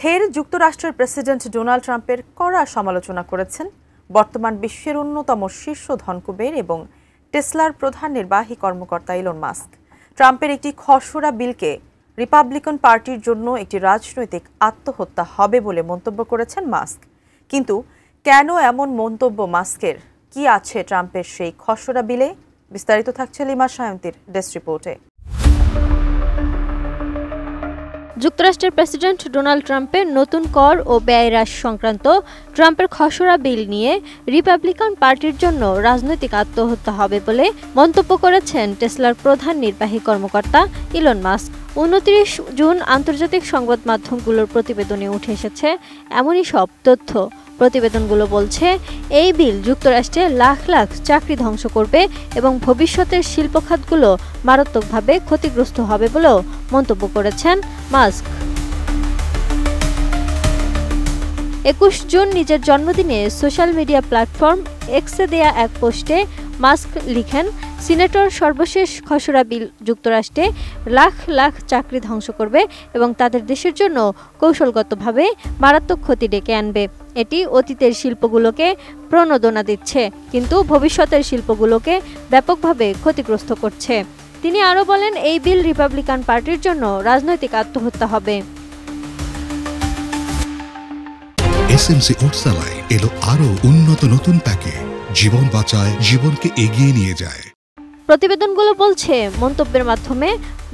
ফের যুক্তরাষ্ট্রের president Donald ট্রাম্পের কড়া সমালোচনা করেছেন বর্তমান বিশ্বের অন্যতম শীর্ষ ধনকুবের এবং টেসলার প্রধান নির্বাহী কর্মকর্তা ইলন মাস্ক। ট্রাম্পের একটি খসড়া বিলকে রিপাবলিকান পার্টির জন্য একটি রাজনৈতিক আত্মহত্যা হবে বলে মন্তব্য করেছেন মাস্ক। কিন্তু কেন এমন মন্তব্য মাস্কের? কি আছে ট্রাম্পের সেই খসড়া বিলে? বিস্তারিত থাকছে লিমা সায়ন্তীর ডেস্ক রিপোর্টে। যুক্তরাষ্ট্রের প্রেসিডেন্ট ডোনাল্ড ট্রাম্পের নতুন কর ও ব্যয় হ্রাস সংক্রান্ত ট্রাম্পের খসড়া বিল নিয়ে রিপাবলিকান পার্টির জন্য রাজনৈতিক আত্মহত্যা হবে বলে মন্তব্য করেছেন টেসলার প্রধান নির্বাহী কর্মকর্তা ইলন মাস্ক। 29 জুন আন্তর্জাতিক সংবাদ মাধ্যমগুলোর প্রতিবেদনে উঠে এসেছে এমনই সব তথ্য। প্রতিবেদনগুলো বলছে, এই বিল যুক্তরাষ্ট্রে লাখ লাখ চাকরি ধ্বংস করবে এবং ভবিষ্যতের শিল্প খাতগুলো মারাত্মকভাবে ক্ষতিগ্রস্ত হবে বলেও মন্তব্য করেছেন মাস্ক। 21 জুন নিজের জন্মদিনে সোশ্যাল মিডিয়া প্ল্যাটফর্ম এক্সে দেয়া এক পোস্টে মাস্ক লিখেন, সিনেটর সর্বশেষ খসড়া বিল যুক্তরাষ্ট্রে লাখ লাখ চাকরি ধ্বংস করবে এবং তাদের দেশের জন্য কৌশলগতভাবে মারাত্মক ক্ষতি ডেকে আনবে। এটি অতীতের শিল্পগুলোকে প্রণোদনা দিচ্ছে, কিন্তু ভবিষ্যতের শিল্পগুলোকে ব্যাপকভাবে ক্ষতিগ্রস্ত করছে। তিনি আরও বলেন, এই বিল রিপাবলিকান পার্টির জন্য রাজনৈতিক আত্মহত্যা হবে। এসএমসি ওটসালাই এলো আরো উন্নত নতুন প্যাকে, জীবন বাঁচায়, জীবনকে এগিয়ে নিয়ে যায়। প্রতিবেদনগুলো বলছে, মন্তব্যের মাধ্যমে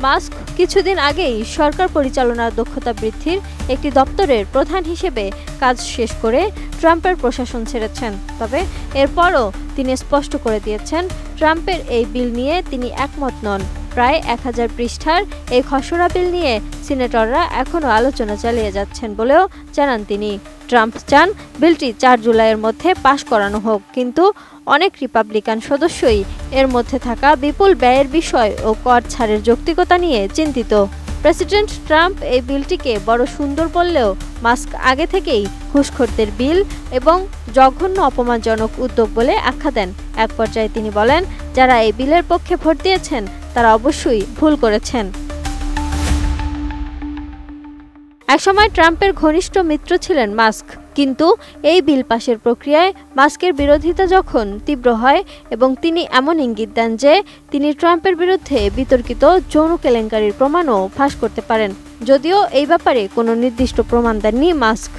মাস্ক কিছুদিন আগেই সরকার পরিচালনার দক্ষতা বৃদ্ধির একটি দপ্তরের প্রধান হিসেবে কাজ শেষ করে ট্রাম্পের প্রশাসন ছেড়েছেন। তবে এরপরও তিনি স্পষ্ট করে দিয়েছেন, ট্রাম্পের এই বিল নিয়ে তিনি একমত নন। প্রায় 1000 পৃষ্ঠার এই খসড়া বিল নিয়ে সিনেটররা এখনও আলোচনা চালিয়ে যাচ্ছেন বলেও জানান তিনি। ট্রাম্প চান বিলটি 4 জুলাইয়ের মধ্যে পাশ করানো হোক, কিন্তু অনেক রিপাবলিকান সদস্যই এর মধ্যে থাকা বিপুল ব্যয়ের বিষয় ও কর ছাড়ের যৌক্তিকতা নিয়ে চিন্তিত। প্রেসিডেন্ট ট্রাম্প এই বিলটিকে বড় সুন্দর বললেও মাস্ক আগে থেকেই ঘুষখোরদের বিল এবং জঘন্য অপমানজনক উদ্যোগ বলে আখ্যা দেন। এক পর্যায়ে তিনি বলেন, যারা এই বিলের পক্ষে ভোট দিয়েছেন তারা অবশ্যই ভুল করেছেন। একসময় ট্রাম্পের ঘনিষ্ঠ মিত্র ছিলেন মাস্ক, কিন্তু এই বিল পাশের প্রক্রিয়ায় মাস্কের বিরোধিতা যখন তীব্র হয় এবং তিনি এমন ইঙ্গিত দেন যে তিনি ট্রাম্পের বিরুদ্ধে বিতর্কিত যৌন কেলেঙ্কারির প্রমাণও ফাঁস করতে পারেন, যদিও এই ব্যাপারে কোনো নির্দিষ্ট প্রমাণ দেননি মাস্ক।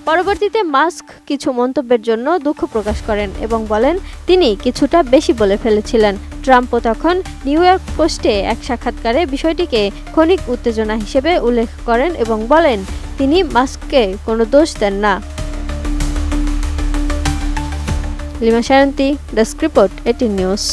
পরবর্তীতে মাস্ক কিছু মন্তব্যের জন্য দুঃখ প্রকাশ করেন এবং বলেন তিনি কিছুটা বেশি বলে ফেলেছিলেন। ট্রাম্পও তখন নিউ ইয়র্ক পোস্টে এক সাক্ষাৎকারে বিষয়টিকে ক্ষণিক উত্তেজনা হিসেবে উল্লেখ করেন এবং বলেন তিনি মাস্ককে কোনো দোষ দেন না। Lima Sayanti, desk report, 18 news.